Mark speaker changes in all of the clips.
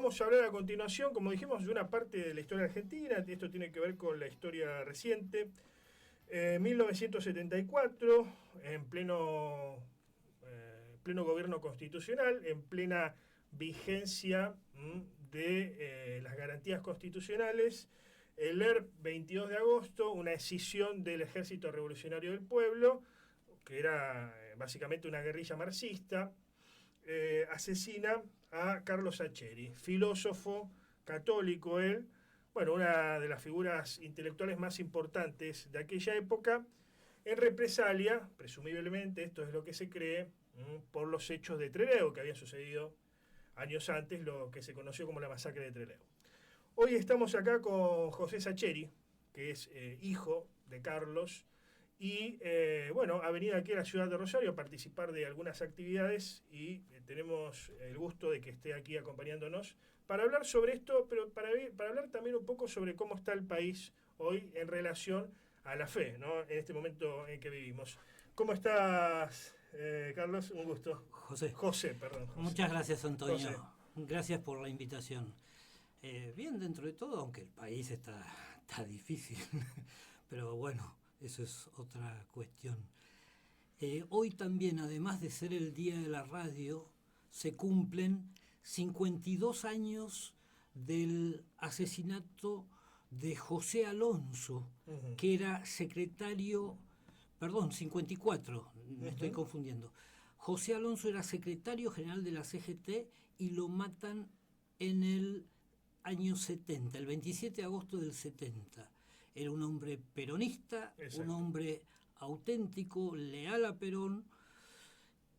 Speaker 1: vamos a hablar a continuación, como dijimos, de una parte de la historia argentina. Esto tiene que ver con la historia reciente. 1974, en pleno gobierno constitucional, en plena vigencia de las garantías constitucionales, el ERP 22 de agosto, una escisión del Ejército Revolucionario del Pueblo, que era básicamente una guerrilla marxista, asesina a Carlos Sacheri, filósofo católico él, bueno, una de las figuras intelectuales más importantes de aquella época, en represalia, presumiblemente, esto es lo que se cree, por los hechos de Trelew, que habían sucedido años antes, lo que se conoció como la masacre de Trelew. Hoy estamos acá con José Sacheri, que es hijo de Carlos, y bueno, ha venido aquí a la ciudad de Rosario a participar de algunas actividades y tenemos el gusto de que esté aquí acompañándonos para hablar sobre esto, pero para hablar también un poco sobre cómo está el país hoy en relación a la fe, ¿no? En este momento en que vivimos. ¿Cómo estás, Carlos? Un gusto. José, perdón. José.
Speaker 2: Muchas gracias, Antonio.
Speaker 1: José.
Speaker 2: Gracias por la invitación. Bien, dentro de todo, aunque el país está difícil, pero bueno, eso es otra cuestión. Hoy también, además de ser el Día de la Radio, se cumplen 52 años del asesinato de José Alonso, que era secretario, 54, me estoy confundiendo. José Alonso era secretario general de la CGT y lo matan en el año 70, el 27 de agosto del 70. Era un hombre peronista, exacto, un hombre auténtico, leal a Perón.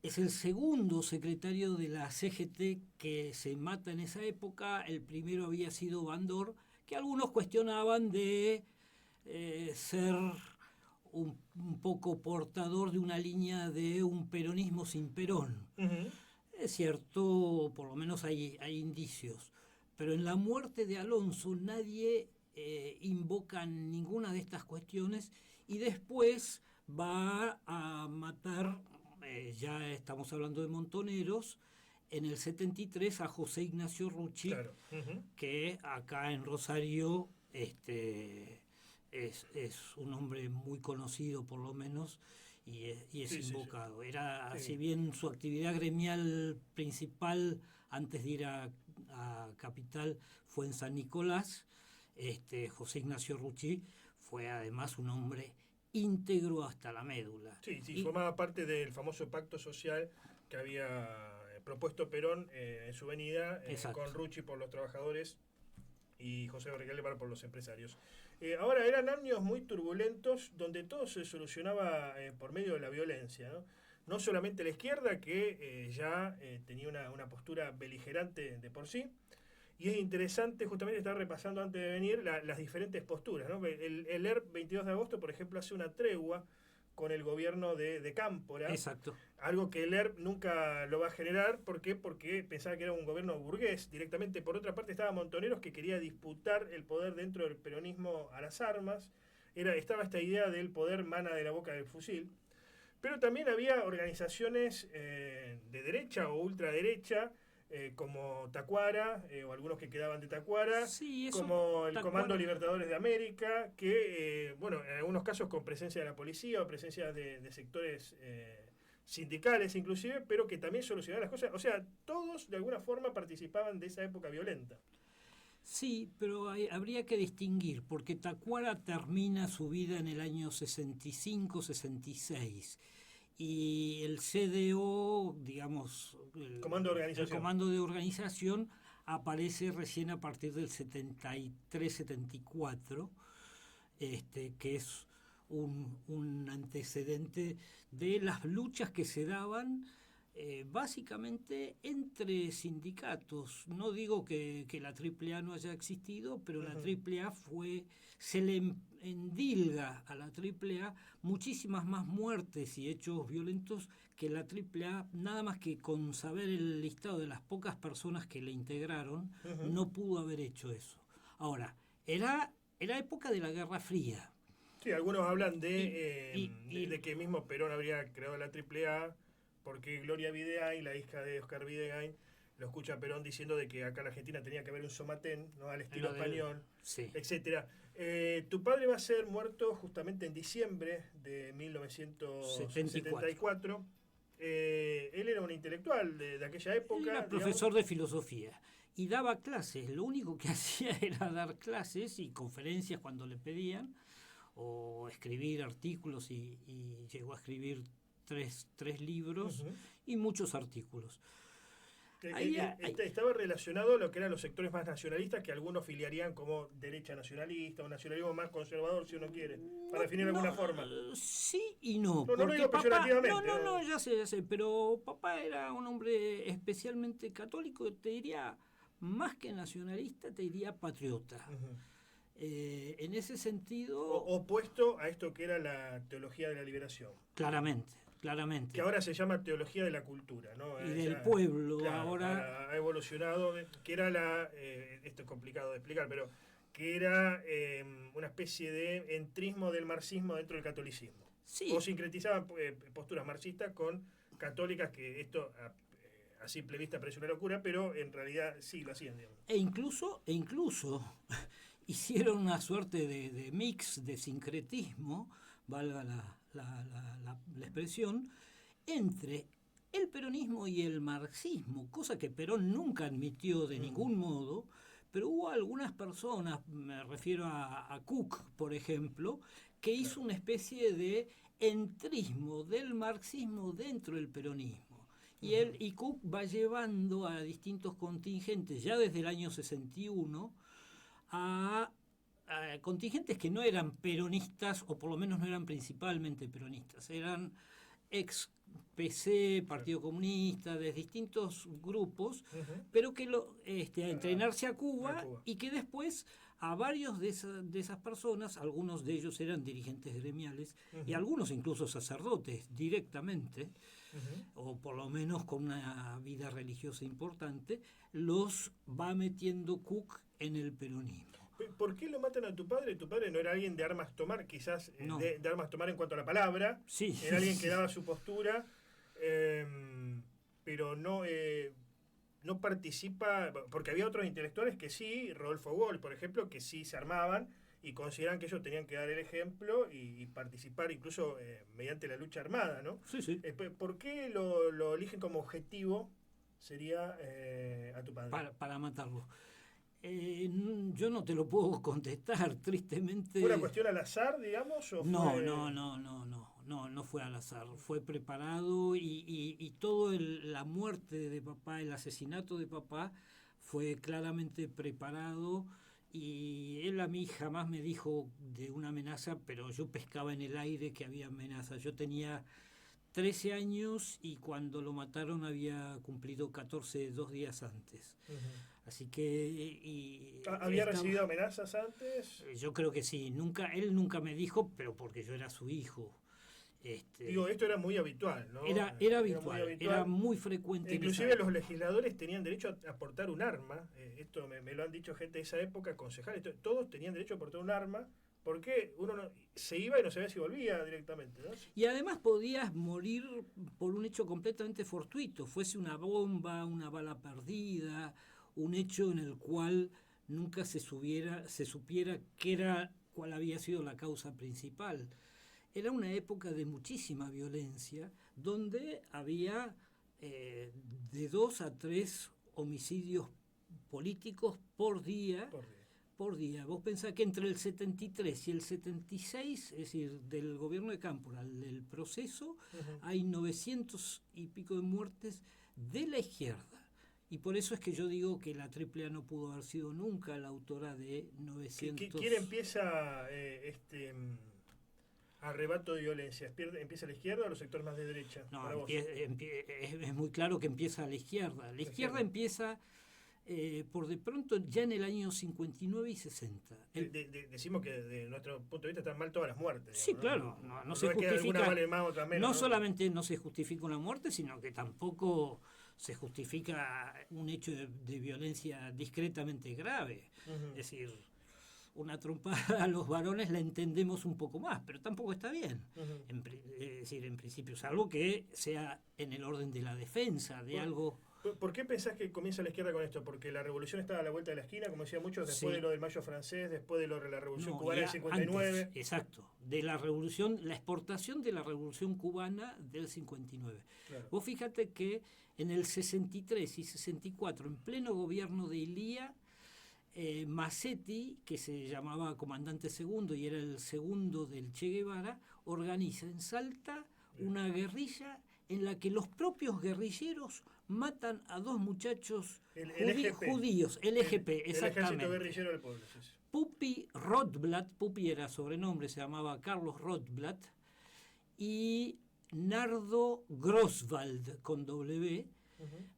Speaker 2: Es el segundo secretario de la CGT que se mata en esa época. El primero había sido Bandor, que algunos cuestionaban de ser un poco portador de una línea de un peronismo sin Perón. Es cierto, por lo menos hay indicios. Pero en la muerte de Alonso nadie invoca ninguna de estas cuestiones y después va a matar, ya estamos hablando de Montoneros, en el 73 a José Ignacio Rucci, claro. Que acá en Rosario es un hombre muy conocido por lo menos y es sí, invocado. Sí. Era, sí, si bien su actividad gremial principal antes de ir a Capital fue en San Nicolás, José Ignacio Rucci fue además un hombre íntegro hasta la médula.
Speaker 1: Sí, sí, formaba parte del famoso pacto social que había propuesto Perón en su venida, con Rucci por los trabajadores y José Barrichello por los empresarios. Ahora eran años muy turbulentos donde todo se solucionaba por medio de la violencia, ¿no? No solamente la izquierda, que ya tenía una postura beligerante de por sí, y es interesante justamente estar repasando antes de venir las diferentes posturas, ¿no? El ERP 22 de agosto, por ejemplo, hace una tregua con el gobierno de Cámpora.
Speaker 2: Exacto.
Speaker 1: Algo que el ERP nunca lo va a generar. ¿Por qué? Porque pensaba que era un gobierno burgués directamente. Por otra parte estaba Montoneros, que quería disputar el poder dentro del peronismo a las armas. Estaba esta idea del poder mana de la boca del fusil. Pero también había organizaciones de derecha o ultraderecha, como Tacuara, o algunos que quedaban de Tacuara, sí, como el Tacuara. Comando Libertadores de América, que, bueno, en algunos casos con presencia de la policía o presencia de sectores sindicales inclusive, pero que también solucionaban las cosas. O sea, todos de alguna forma participaban de esa época violenta.
Speaker 2: Sí, pero habría que distinguir, porque Tacuara termina su vida en el año 65-66. Y el CDO, digamos, el comando de organización aparece recién a partir del 73-74, que es un antecedente de las luchas que se daban básicamente entre sindicatos. No digo que la AAA no haya existido, pero la AAA se le endilga a la AAA muchísimas más muertes y hechos violentos que la AAA, nada más que con saber el listado de las pocas personas que le integraron, no pudo haber hecho eso. Ahora, era época de la Guerra Fría.
Speaker 1: Sí, algunos hablan de que mismo Perón habría creado la AAA porque Gloria Videgain, la hija de Oscar Videgain, lo escucha a Perón diciendo de que acá en Argentina tenía que haber un somatén, ¿no? Al estilo
Speaker 2: Lo del-
Speaker 1: español,
Speaker 2: Sí.
Speaker 1: etcétera. Tu padre va a ser muerto justamente en diciembre de 1974. Él era un intelectual de aquella
Speaker 2: Él
Speaker 1: época,
Speaker 2: era
Speaker 1: digamos.
Speaker 2: profesor de filosofía y daba clases. Lo único que hacía era dar clases y conferencias cuando le pedían, o escribir artículos, y llegó a escribir tres libros
Speaker 1: Ujú.
Speaker 2: y muchos artículos.
Speaker 1: Que,
Speaker 2: Ahí,
Speaker 1: estaba relacionado a lo que eran los sectores más nacionalistas, que algunos filiarían como derecha nacionalista o nacionalismo más conservador, si uno quiere, para definir de alguna forma.
Speaker 2: Sí y no,
Speaker 1: No, no lo
Speaker 2: porque
Speaker 1: digo
Speaker 2: papá,
Speaker 1: peyorativamente.
Speaker 2: no, ya sé, pero papá era un hombre especialmente católico, te diría, más que nacionalista, te diría patriota.
Speaker 1: Ujú.
Speaker 2: En ese sentido,
Speaker 1: Opuesto a esto que era la teología de la liberación,
Speaker 2: claramente,
Speaker 1: que ahora se llama teología de la cultura, ¿no?
Speaker 2: y del pueblo,
Speaker 1: Claro,
Speaker 2: ahora,
Speaker 1: ahora ha evolucionado, que era esto es complicado de explicar, pero que era una especie de entrismo del marxismo dentro del catolicismo.
Speaker 2: sí,
Speaker 1: O sincretizaban posturas marxistas con católicas, que esto a simple vista parece una locura, pero en realidad sí lo hacían, digamos.
Speaker 2: e incluso hicieron una suerte de mix, de sincretismo, valga la expresión, entre el peronismo y el marxismo, cosa que Perón nunca admitió de ningún modo, pero hubo algunas personas, me refiero a Cook, por ejemplo, que hizo
Speaker 1: Claro.
Speaker 2: una especie de entrismo del marxismo dentro del peronismo. Y Cook va llevando a distintos contingentes, ya desde el año 61, a contingentes que no eran peronistas, o por lo menos no eran principalmente peronistas, eran ex PC, Partido Comunista, de distintos grupos,
Speaker 1: Ujú.
Speaker 2: pero que a entrenarse a
Speaker 1: A
Speaker 2: Cuba,
Speaker 1: Cuba.
Speaker 2: y que después a varios de esas personas, algunos de ellos eran dirigentes gremiales y
Speaker 1: Ujú.
Speaker 2: algunos incluso sacerdotes directamente,
Speaker 1: Ujú.
Speaker 2: o por lo menos con una vida religiosa importante, los va metiendo Cook en el peronismo.
Speaker 1: ¿Por qué lo matan a tu padre? Tu padre no era alguien de armas tomar, quizás
Speaker 2: No,
Speaker 1: de armas tomar en cuanto a la palabra,
Speaker 2: sí,
Speaker 1: era alguien que daba su postura, eh, pero no participa, porque había otros intelectuales que sí, Rodolfo Wall, por ejemplo, que sí se armaban y consideran que ellos tenían que dar el ejemplo y participar incluso mediante la lucha armada, ¿no?
Speaker 2: sí, sí.
Speaker 1: ¿Por qué lo eligen como objetivo? Sería a tu padre.
Speaker 2: Para matarlo. Yo no te lo puedo contestar,
Speaker 1: ¿Fue una
Speaker 2: tristemente.
Speaker 1: cuestión al azar, digamos, o
Speaker 2: No,
Speaker 1: fue...?
Speaker 2: no, no, no, no, no, no fue al azar, fue preparado, y todo la muerte de papá, el asesinato de papá, fue claramente preparado, y él a mí jamás me dijo de una amenaza, pero yo pescaba en el aire que había amenazas. Yo tenía 13 años y cuando lo mataron había cumplido 14 2 días antes.
Speaker 1: Ujú.
Speaker 2: Así que
Speaker 1: ¿Había recibido amenazas antes?
Speaker 2: yo creo que sí. Él nunca me dijo, pero porque yo era su hijo.
Speaker 1: Digo,
Speaker 2: Este,
Speaker 1: esto era muy habitual, ¿no?
Speaker 2: era
Speaker 1: Era muy
Speaker 2: habitual, era
Speaker 1: habitual.
Speaker 2: muy frecuente en esa
Speaker 1: Inclusive los
Speaker 2: época.
Speaker 1: legisladores tenían derecho a portar un arma. Esto me lo han dicho gente de esa época, concejales. Todos tenían derecho a portar un arma porque uno se iba y no sabía si volvía directamente, ¿no?
Speaker 2: Y además podías morir por un hecho completamente fortuito, fuese una bomba, una bala perdida, un hecho en el cual nunca se supiera cuál había sido la causa principal. Era una época de muchísima violencia, donde había de 2 a 3 homicidios políticos por día.
Speaker 1: Por día.
Speaker 2: Vos pensás que entre el 73 y el 76, es decir, del gobierno de Cámpora al del proceso,
Speaker 1: Ujú.
Speaker 2: hay 900 y pico de muertes de la izquierda. Y por eso es que yo digo que la AAA no pudo haber sido nunca la autora de 900...
Speaker 1: ¿Quién empieza arrebato de violencia? ¿Empieza la izquierda o los sectores más de derecha?
Speaker 2: No,
Speaker 1: Para vos.
Speaker 2: es muy claro que empieza a la izquierda. La izquierda
Speaker 1: izquierda.
Speaker 2: empieza por de pronto ya en el año 59 y 60.
Speaker 1: Decimos que desde nuestro punto de vista están mal todas las muertes.
Speaker 2: Sí,
Speaker 1: Digamos,
Speaker 2: claro, no
Speaker 1: no
Speaker 2: se
Speaker 1: es que alguna
Speaker 2: justifica.
Speaker 1: vale más, otra menos.
Speaker 2: No
Speaker 1: ¿no?
Speaker 2: solamente no se justifica una muerte, sino que tampoco se justifica un hecho de violencia discretamente grave.
Speaker 1: Ujú.
Speaker 2: Es decir, una trompada a los varones la entendemos un poco más, pero tampoco está bien.
Speaker 1: Ujú.
Speaker 2: Es decir, en principio, salvo que sea en el orden de la defensa de
Speaker 1: Por-
Speaker 2: algo.
Speaker 1: ¿Por qué pensás que comienza la izquierda con esto? ¿Porque la revolución estaba a la vuelta de la esquina, como decían muchos, después de lo del Mayo francés, después de lo de la revolución cubana del 59?
Speaker 2: Antes, exacto, de la revolución, la exportación de la revolución cubana del 59.
Speaker 1: Claro.
Speaker 2: Vos fíjate que en el 63 y 64, en pleno gobierno de Ilía, Massetti, que se llamaba comandante segundo y era el segundo del Che Guevara, organiza en Salta una guerrilla en la que los propios guerrilleros matan a dos muchachos judíos, el EGP, exactamente.
Speaker 1: El ejército guerrillero del pueblo. Sí.
Speaker 2: Pupi Rothblatt, Pupi era sobrenombre, se llamaba Carlos Rothblatt, y Nardo Grosswald, con W,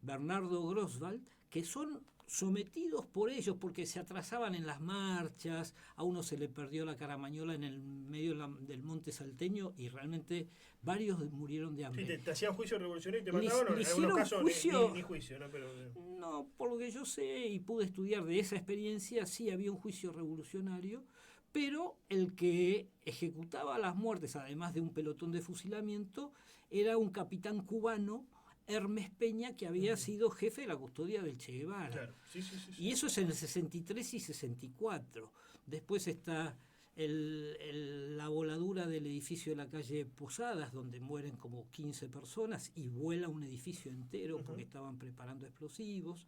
Speaker 2: Bernardo Grosswald, que son sometidos por ellos porque se atrasaban en las marchas, a uno se le perdió la caramañola en el medio del monte salteño y realmente varios murieron de hambre.
Speaker 1: Sí, te hacían juicio revolucionario y te mataban, en algunos casos ni juicio, ¿no? Pero,
Speaker 2: no, por lo que yo sé y pude estudiar de esa experiencia, sí había un juicio revolucionario, pero el que ejecutaba las muertes, además de un pelotón de fusilamiento, era un capitán cubano, Hermes Peña, que había sido jefe de la custodia del Che Guevara.
Speaker 1: Claro. Sí.
Speaker 2: Y eso es en el 63 y 64. Después está la voladura del edificio de la calle Posadas, donde mueren como 15 personas y vuela un edificio entero porque estaban preparando explosivos.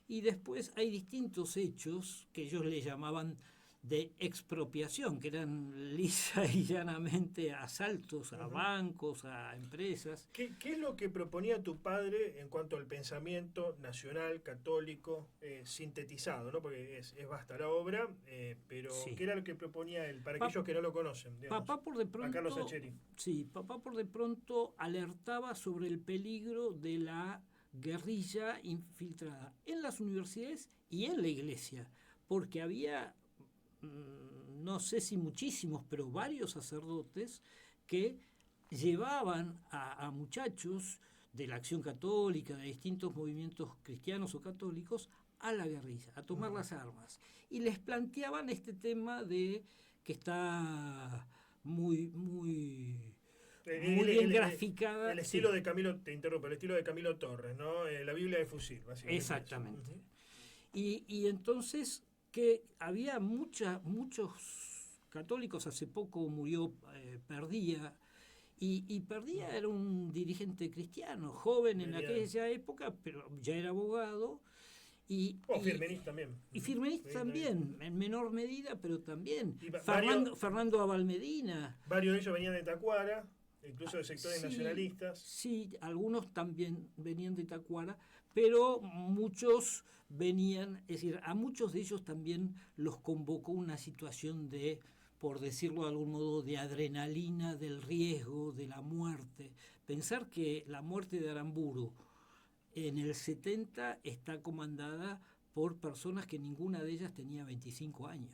Speaker 2: Y después hay distintos hechos que ellos le llamaban de expropiación, que eran lisa y llanamente asaltos a bancos, a empresas.
Speaker 1: ¿Qué es lo que proponía tu padre en cuanto al pensamiento nacional, católico, sintetizado, ¿no? Porque es vasta la obra, pero sí. ¿Qué era lo que proponía él? Para aquellos que no lo conocen, digamos,
Speaker 2: papá por de pronto,
Speaker 1: a Carlos Sacheri.
Speaker 2: Sí, papá por de pronto alertaba sobre el peligro de la guerrilla infiltrada en las universidades y en la iglesia, porque había, no sé si muchísimos, pero varios sacerdotes que llevaban a muchachos de la Acción Católica, de distintos movimientos cristianos o católicos, a la guerrilla, a tomar las armas. Y les planteaban este tema de que está muy bien graficada.
Speaker 1: El estilo de Camilo, te interrumpo, el estilo de Camilo Torres, ¿no? La Biblia de fusil, básicamente.
Speaker 2: Exactamente. Y entonces que había muchos católicos, hace poco murió Perdía, y Perdía era un dirigente cristiano, joven en aquella época, pero ya era abogado.
Speaker 1: Firmenich también.
Speaker 2: Y Firmenich también, en menor medida, pero también. Fernando Abalmedina.
Speaker 1: Varios de ellos venían de Tacuara, incluso de sectores nacionalistas.
Speaker 2: Sí, algunos también venían de Tacuara, pero muchos venían, es decir, a muchos de ellos también los convocó una situación de, por decirlo de algún modo, de adrenalina, del riesgo, de la muerte. Pensar que la muerte de Aramburu en el 70 está comandada por personas que ninguna de ellas tenía 25 años.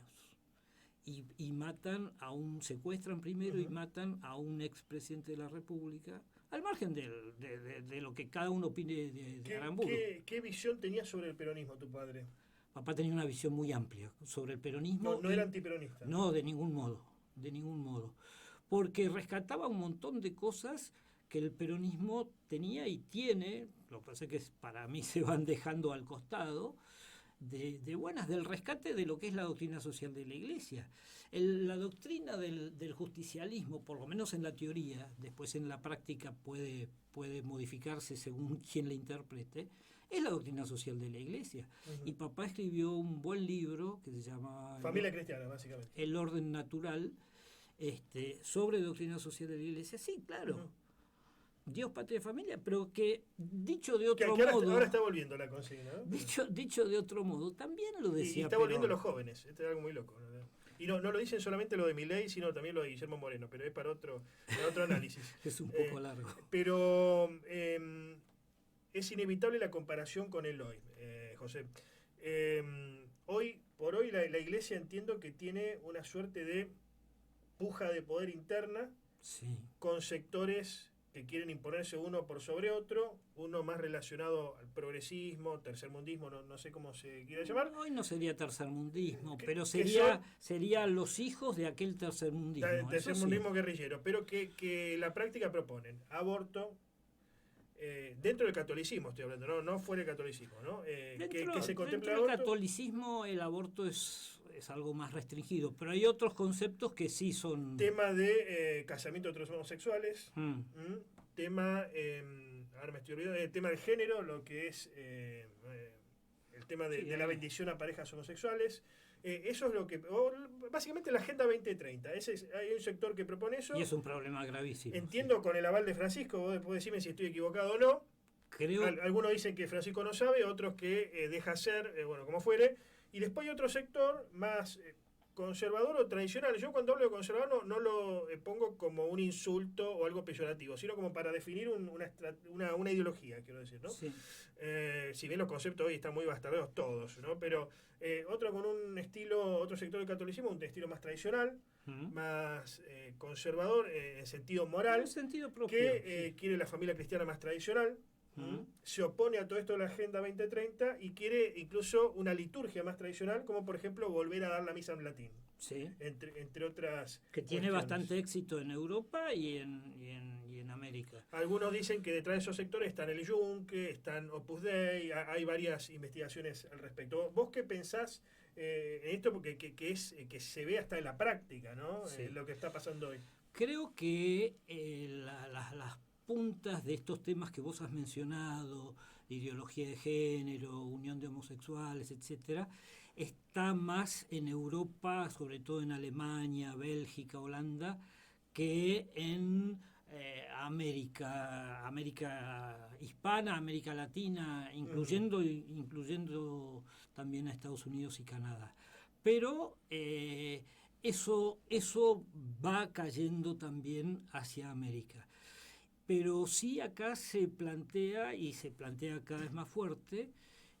Speaker 2: Y matan secuestran primero y matan a un expresidente de la República, al margen de lo que cada uno opine de Aramburu.
Speaker 1: ¿Qué visión tenía sobre el peronismo tu padre?
Speaker 2: Papá tenía una visión muy amplia sobre el peronismo.
Speaker 1: No era antiperonista.
Speaker 2: No, de ningún modo. Porque rescataba un montón de cosas que el peronismo tenía y tiene, lo que pasa es que para mí se van dejando al costado, de buenas, del rescate de lo que es la doctrina social de la Iglesia. La doctrina del justicialismo, por lo menos en la teoría, después en la práctica puede modificarse según quien la interprete, es la doctrina social de la Iglesia. Y papá escribió un buen libro que se llama
Speaker 1: Familia Cristiana, básicamente.
Speaker 2: El orden natural, sobre doctrina social de la Iglesia. Sí, claro. Dios, patria y familia, pero que dicho de otro modo...
Speaker 1: Ahora está volviendo la consigna, ¿no?
Speaker 2: Dicho de otro modo, también lo decía.
Speaker 1: Y está volviendo los jóvenes, esto es algo muy loco, ¿no? Y no lo dicen solamente lo de Milei, sino también lo de Guillermo Moreno, pero es para otro análisis.
Speaker 2: Es un poco largo.
Speaker 1: Pero es inevitable la comparación con el hoy, José. Hoy por hoy la Iglesia entiendo que tiene una suerte de puja de poder interna,
Speaker 2: sí,
Speaker 1: con sectores que quieren imponerse uno por sobre otro, uno más relacionado al progresismo, tercermundismo, no sé cómo se quiera llamar.
Speaker 2: Hoy no sería tercermundismo, pero sería los hijos de aquel tercermundismo.
Speaker 1: Tercermundismo guerrillero, pero que la práctica proponen aborto, dentro del catolicismo estoy hablando, no fuera del catolicismo, ¿no? Que se contempla
Speaker 2: dentro del catolicismo el aborto es algo más restringido, pero hay otros conceptos que sí son...
Speaker 1: Tema de casamiento entre los homosexuales, tema, ahora me estoy olvidando, el tema de género, lo que es el tema de la bendición a parejas homosexuales. Eso es lo que... básicamente la Agenda 2030. Hay un sector que propone eso.
Speaker 2: Y es un problema gravísimo.
Speaker 1: Entiendo con el aval de Francisco, vos podés decirme si estoy equivocado o no. Algunos dicen que Francisco no sabe, otros que deja ser, bueno, como fuere. Y después hay otro sector más conservador o tradicional. Yo cuando hablo de conservador no lo pongo como un insulto o algo peyorativo, sino como para definir una ideología, quiero decir, ¿no?
Speaker 2: Sí.
Speaker 1: Si bien los conceptos hoy están muy bastardeados todos, ¿no? Pero otro con un estilo, otro sector del catolicismo, un estilo más tradicional, más conservador en sentido moral,
Speaker 2: en sentido propio,
Speaker 1: que quiere la familia cristiana más tradicional. Se opone a todo esto de la Agenda 2030 y quiere incluso una liturgia más tradicional, como por ejemplo volver a dar la misa en latín.
Speaker 2: Sí.
Speaker 1: Entre otras
Speaker 2: que tiene bastante éxito en Europa y en América.
Speaker 1: Algunos dicen que detrás de esos sectores están el Yunque, están Opus Dei, hay varias investigaciones al respecto. ¿Vos qué pensás en esto? Porque que se ve hasta en la práctica, ¿no?
Speaker 2: Sí.
Speaker 1: Lo que está pasando hoy.
Speaker 2: Creo que las puntas de estos temas que vos has mencionado, ideología de género, unión de homosexuales, etcétera, está más en Europa, sobre todo en Alemania, Bélgica, Holanda, que en América hispana, América Latina, incluyendo también a Estados Unidos y Canadá. Pero eso va cayendo también hacia América. Pero sí acá se plantea cada vez más fuerte,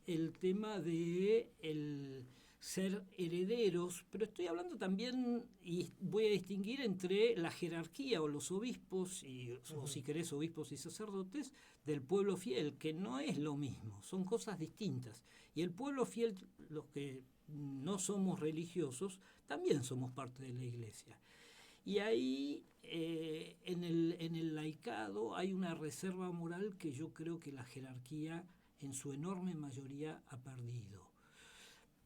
Speaker 2: el tema de el ser herederos, pero estoy hablando también, y voy a distinguir entre la jerarquía o los obispos, o si querés obispos y sacerdotes, del pueblo fiel, que no es lo mismo, son cosas distintas. Y el pueblo fiel, los que no somos religiosos, también somos parte de la iglesia. Y ahí, en el laicado, hay una reserva moral que yo creo que la jerarquía, en su enorme mayoría, ha perdido.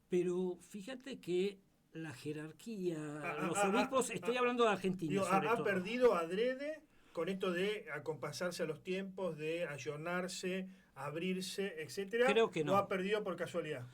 Speaker 2: Pero fíjate que la jerarquía, los obispos, estoy hablando de Argentina.
Speaker 1: Ha perdido adrede con esto de acompasarse a los tiempos, de ayornarse, abrirse, etcétera.
Speaker 2: Creo que no.
Speaker 1: ¿O ha perdido por casualidad?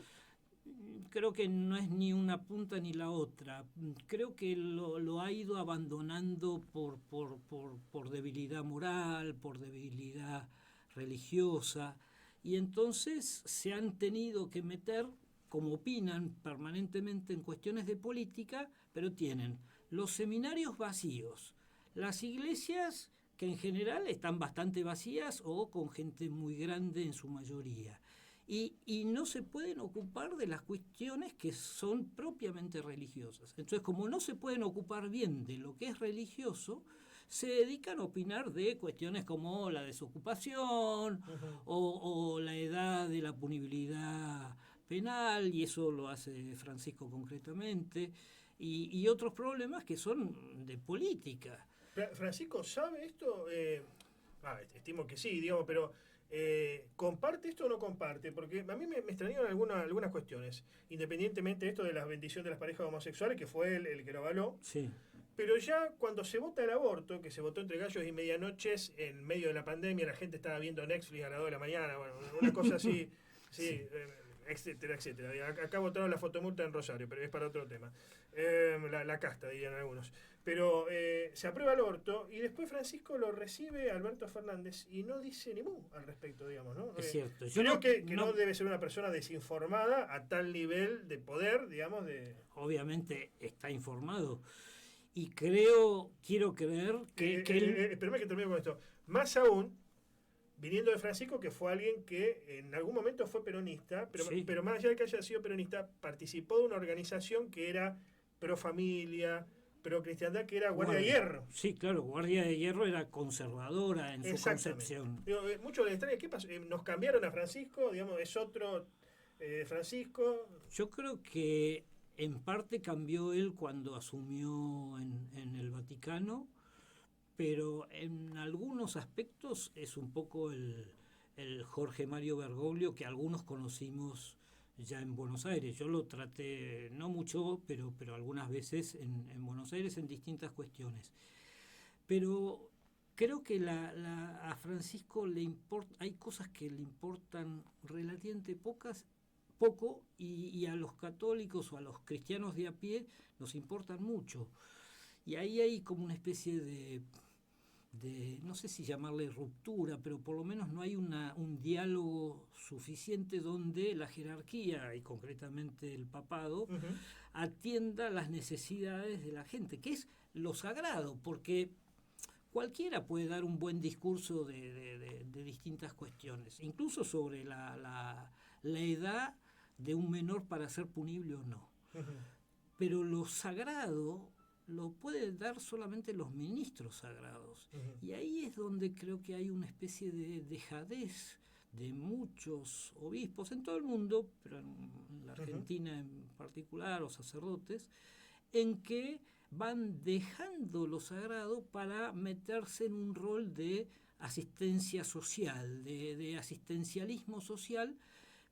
Speaker 2: Creo que no es ni una punta ni la otra. Creo que lo ha ido abandonando por debilidad moral, por debilidad religiosa, y entonces se han tenido que meter, como opinan permanentemente, en cuestiones de política, pero tienen los seminarios vacíos, las iglesias que en general están bastante vacías o con gente muy grande en su mayoría. Y no se pueden ocupar de las cuestiones que son propiamente religiosas. Entonces, como no se pueden ocupar bien de lo que es religioso, se dedican a opinar de cuestiones como la desocupación o la edad de la punibilidad penal, y eso lo hace Francisco concretamente, y otros problemas que son de política.
Speaker 1: ¿Francisco sabe esto? Estimo que sí, digamos, pero... ¿comparte esto o no comparte? Porque a mí me extrañaron algunas cuestiones, independientemente de esto de la bendición de las parejas homosexuales, que fue el que lo avaló.
Speaker 2: Sí.
Speaker 1: Pero ya cuando se vota el aborto, que se votó entre gallos y medianoches en medio de la pandemia, la gente estaba viendo Netflix a las 2 de la mañana, bueno, una cosa así, sí. Etcétera, etcétera. Acá votaron la fotomulta en Rosario, pero es para otro tema. La casta, dirían algunos. Pero se aprueba el aborto y después Francisco lo recibe Alberto Fernández y no dice ni mu al respecto, digamos, ¿no?
Speaker 2: Es cierto.
Speaker 1: Yo creo que no debe ser una persona desinformada a tal nivel de poder, digamos, de...
Speaker 2: Obviamente está informado. Y quiero creer que
Speaker 1: espérame que termine con esto. Más aún, viniendo de Francisco, que fue alguien que en algún momento fue peronista, pero más allá de que haya sido peronista, participó de una organización que era pro familia, pro cristiandad, que era Guardia de Hierro.
Speaker 2: Sí, claro, Guardia de Hierro era conservadora en su concepción.
Speaker 1: Muchos les extraña, ¿qué pasó? Nos cambiaron a Francisco, digamos, es otro Francisco.
Speaker 2: Yo creo que en parte cambió él cuando asumió en el Vaticano, pero en algunos aspectos es un poco el Jorge Mario Bergoglio que algunos conocimos ya en Buenos Aires. Yo lo traté, no mucho, pero algunas veces en Buenos Aires en distintas cuestiones. Pero creo que a Francisco le importa, hay cosas que le importan relativamente poco, y a los católicos o a los cristianos de a pie nos importan mucho. Y ahí hay como una especie de no sé si llamarle ruptura, pero por lo menos no hay un diálogo suficiente donde la jerarquía, y concretamente el papado, atienda las necesidades de la gente, que es lo sagrado, porque cualquiera puede dar un buen discurso de distintas cuestiones, incluso sobre la edad de un menor para ser punible o no. Pero lo sagrado lo pueden dar solamente los ministros sagrados. Y ahí es donde creo que hay una especie de dejadez de muchos obispos en todo el mundo, pero en la Argentina en particular, o sacerdotes, en que van dejando lo sagrado para meterse en un rol de asistencia social, de asistencialismo social,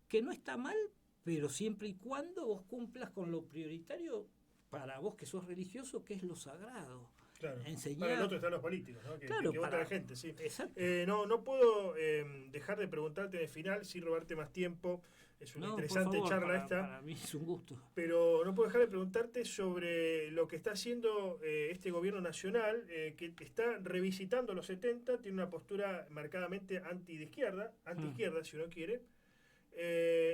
Speaker 2: que no está mal, pero siempre y cuando vos cumplas con lo prioritario para vos que sos religioso, que es lo sagrado.
Speaker 1: Claro.
Speaker 2: Enseñar...
Speaker 1: Para el otro están los políticos, ¿no?
Speaker 2: Claro,
Speaker 1: que vota la gente, sí.
Speaker 2: Exacto.
Speaker 1: No puedo dejar de preguntarte de final, sin robarte más tiempo. Es una interesante charla esta.
Speaker 2: Para mí es un gusto.
Speaker 1: Pero no puedo dejar de preguntarte sobre lo que está haciendo este gobierno nacional, que está revisitando los 70, tiene una postura marcadamente anti-izquierda, si uno quiere.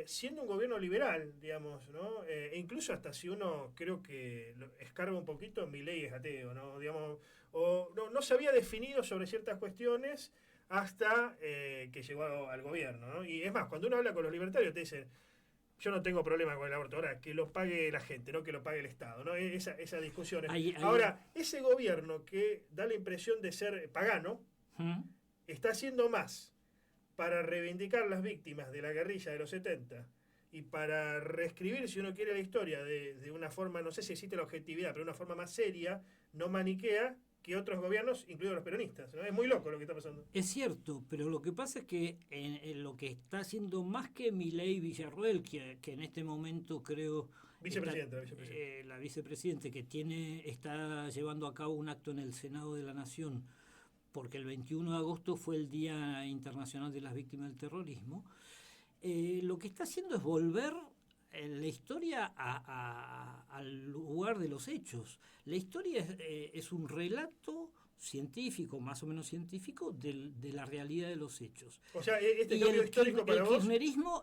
Speaker 1: Siendo un gobierno liberal, digamos, ¿no? E incluso hasta si uno creo que escarba un poquito, Milei es ateo, ¿no? Digamos, o no se había definido sobre ciertas cuestiones hasta que llegó al gobierno, ¿no? Y es más, cuando uno habla con los libertarios te dicen, yo no tengo problema con el aborto, ahora que lo pague la gente, no que lo pague el Estado, ¿no? Esa discusión. Ahora, ese gobierno que da la impresión de ser pagano, está haciendo más para reivindicar las víctimas de la guerrilla de los 70 y para reescribir, si uno quiere, la historia de una forma, no sé si existe la objetividad, pero una forma más seria, no maniquea, que otros gobiernos, incluidos los peronistas, ¿no? Es muy loco lo que está pasando.
Speaker 2: Es cierto, pero lo que pasa es que en lo que está haciendo más que Milei Villarroel, que en este momento creo... La vicepresidente que está llevando a cabo un acto en el Senado de la Nación, porque el 21 de agosto fue el Día Internacional de las Víctimas del Terrorismo, lo que está haciendo es volver la historia al lugar de los hechos. La historia es un relato científico, más o menos científico, de la realidad de los hechos.
Speaker 1: O sea, cambio histórico para vos...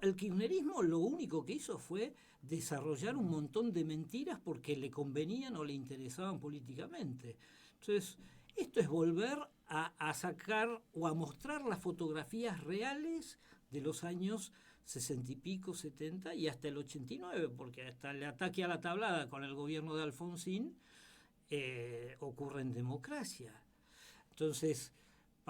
Speaker 2: El kirchnerismo lo único que hizo fue desarrollar un montón de mentiras porque le convenían o le interesaban políticamente. Entonces, esto es volver a sacar o a mostrar las fotografías reales de los años 60 y pico, 70 y hasta el 89, porque hasta el ataque a la tablada con el gobierno de Alfonsín ocurre en democracia. Entonces,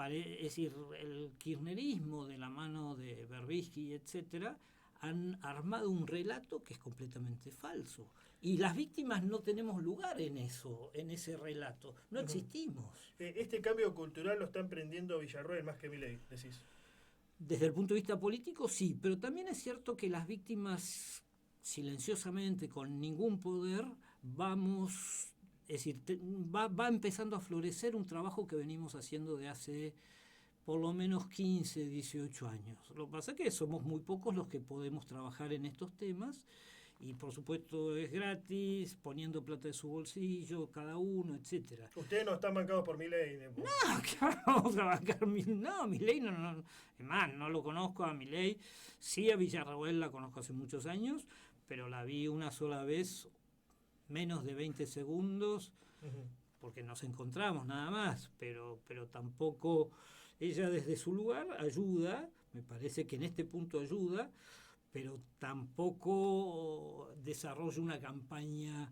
Speaker 2: es decir, el kirchnerismo de la mano de Berbisky, etcétera, han armado un relato que es completamente falso. Y las víctimas no tenemos lugar en ese relato. No existimos.
Speaker 1: Este cambio cultural lo está emprendiendo Villarroel más que Milei, decís.
Speaker 2: Desde el punto de vista político, sí, pero también es cierto que las víctimas, silenciosamente, con ningún poder, va empezando a florecer un trabajo que venimos haciendo de hace por lo menos 15, 18 años. Lo que pasa es que somos muy pocos los que podemos trabajar en estos temas, y por supuesto es gratis, poniendo plata de su bolsillo, cada uno, etcétera.
Speaker 1: Ustedes no están bancados por Milei.
Speaker 2: No, claro, vamos a bancar Milei no. Es más, no lo conozco a Milei. Sí, a Villarroel la conozco hace muchos años, pero la vi una sola vez, menos de 20 segundos, porque nos encontramos nada más, pero tampoco ella desde su lugar ayuda, me parece que en este punto ayuda, pero tampoco desarrolla una campaña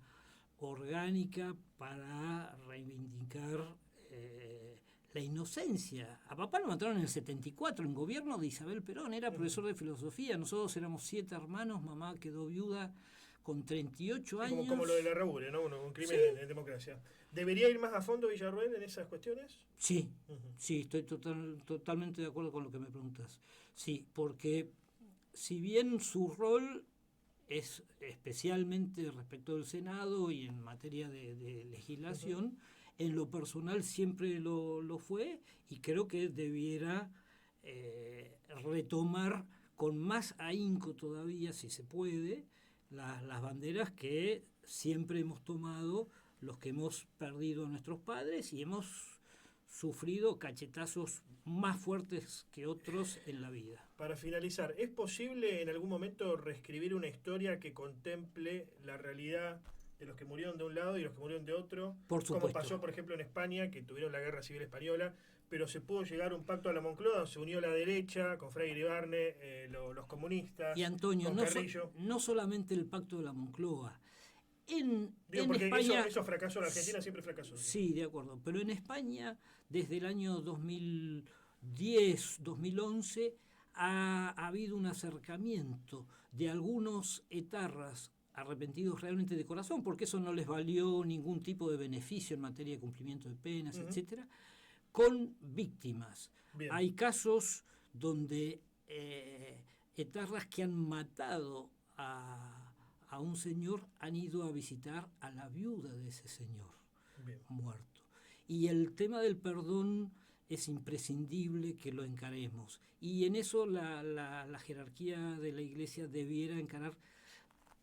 Speaker 2: orgánica para reivindicar la inocencia. A papá lo mataron en el 74, en gobierno de Isabel Perón, era profesor de filosofía, nosotros éramos 7 hermanos, mamá quedó viuda con 38
Speaker 1: Sí,
Speaker 2: años.
Speaker 1: como lo de la Raúl, ¿no? Un crimen
Speaker 2: Sí.
Speaker 1: en democracia. ¿Debería ir más a fondo Villarroel en esas cuestiones?
Speaker 2: Sí,
Speaker 1: Ujú.
Speaker 2: sí, estoy totalmente de acuerdo con lo que me preguntas. Sí, porque si bien su rol es especialmente respecto del Senado y en materia de
Speaker 1: Ujú.
Speaker 2: legislación, en lo personal siempre lo fue y creo que debiera retomar con más ahínco todavía, si se puede, las banderas que siempre hemos tomado los que hemos perdido a nuestros padres y hemos sufrido cachetazos más fuertes que otros en la vida.
Speaker 1: Para finalizar, ¿es posible en algún momento reescribir una historia que contemple la realidad de los que murieron de un lado y los que murieron de otro?
Speaker 2: Por
Speaker 1: Como
Speaker 2: supuesto.
Speaker 1: pasó, por ejemplo, en España, que tuvieron la Guerra Civil Española, pero se pudo llegar a un pacto a la Moncloa, se unió la derecha con Frei Iribarne, los
Speaker 2: Y
Speaker 1: comunistas,
Speaker 2: Antonio,
Speaker 1: con Carrillo.
Speaker 2: no solamente el pacto de la Moncloa.
Speaker 1: Digo,
Speaker 2: En
Speaker 1: porque
Speaker 2: España,
Speaker 1: eso fracasó, en Argentina siempre fracasó. Sí.
Speaker 2: sí, de acuerdo, pero en España, desde el año 2010, 2011, ha habido un acercamiento de algunos etarras arrepentidos realmente de corazón, porque eso no les valió ningún tipo de beneficio en materia de cumplimiento de penas,
Speaker 1: Ujú.
Speaker 2: etcétera, con víctimas.
Speaker 1: Bien,
Speaker 2: Hay casos donde etarras que han matado a un señor han ido a visitar a la viuda de ese señor
Speaker 1: bien.
Speaker 2: muerto. Y el tema del perdón es imprescindible que lo encaremos. Y en eso la jerarquía de la Iglesia debiera encarar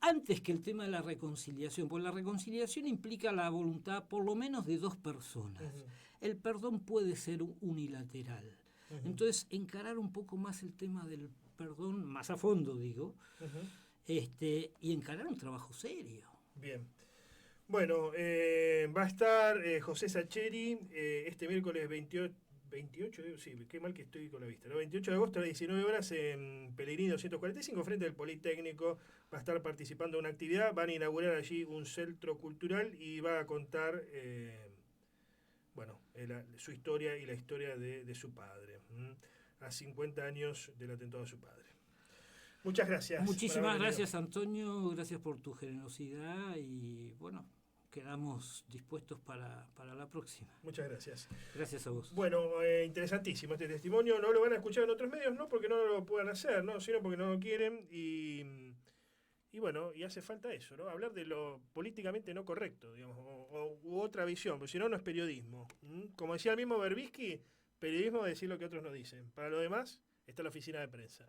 Speaker 2: antes que el tema de la reconciliación, porque la reconciliación implica la voluntad por lo menos de dos personas.
Speaker 1: Ujú,
Speaker 2: El perdón puede ser unilateral.
Speaker 1: ujú,
Speaker 2: Entonces, encarar un poco más el tema del perdón, más a fondo digo,
Speaker 1: ujú.
Speaker 2: y encarar un trabajo serio.
Speaker 1: Bien. Bueno, va a estar José Sacheri este miércoles 28, sí, qué mal que estoy con la vista, ¿no? 28 de agosto a las 19 horas en Pellegrini 245, frente al Politécnico. Va a estar participando en una actividad, van a inaugurar allí un centro cultural y va a contar, bueno, su historia y la historia de su padre, a 50 años del atentado a su padre. Muchas gracias por haber
Speaker 2: Muchísimas
Speaker 1: venido.
Speaker 2: gracias, Antonio, gracias por tu generosidad y bueno, quedamos dispuestos para la próxima.
Speaker 1: Muchas gracias.
Speaker 2: Gracias a vos.
Speaker 1: Bueno, interesantísimo este testimonio. No lo van a escuchar en otros medios, no porque no lo puedan hacer, ¿no? Sino porque no lo quieren. Y bueno, y hace falta eso, ¿no? Hablar de lo políticamente no correcto, digamos, u otra visión, porque si no, no es periodismo. Como decía el mismo Berbisky, periodismo es decir lo que otros no dicen. Para lo demás, está la oficina de prensa.